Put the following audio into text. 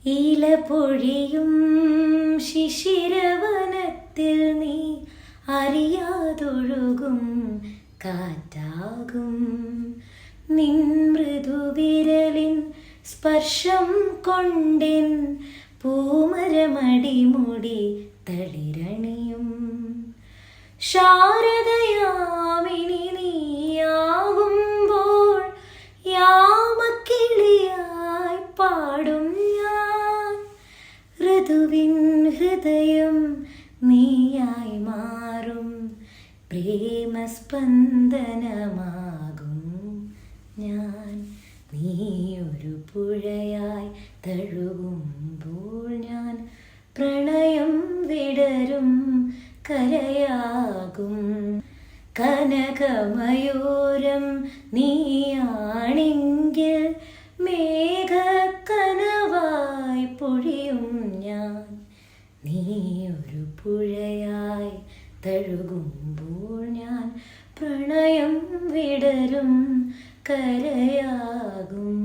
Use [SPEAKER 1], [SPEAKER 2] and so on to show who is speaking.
[SPEAKER 1] ഇല പൊഴിയും ശിശിരവനത്തിൽ നീ അറിയാതൊഴുകും കാറ്റാകും. നിൻ മൃദുവിരലിൻ സ്പർശം കൊണ്ടിൻ പൂമരമടിമുടി തളിരണിയും. ശാരദയാമിനി നീയാകുമ്പോൾ യാമക്കിളിയായി പാടും ഞാൻ. ഋതുവിൻ ഹൃദയം നീയായി മാറും പ്രേമസ്പന്ദനമാകും ഞാൻ. നീയൊരു പുഴയായി തഴുകുമ്പോൾ ഞാൻ പ്രണയം വിടരും കരയാകും. കനകമയൂരം നീയാണെങ്കിൽ മേഘക്കനവായി പൊഴിയും ഞാൻ. നീയൊരു പുഴയായി തഴുകുമ്പോൾ ഞാൻ പ്രണയം വിടരും കരയാകും.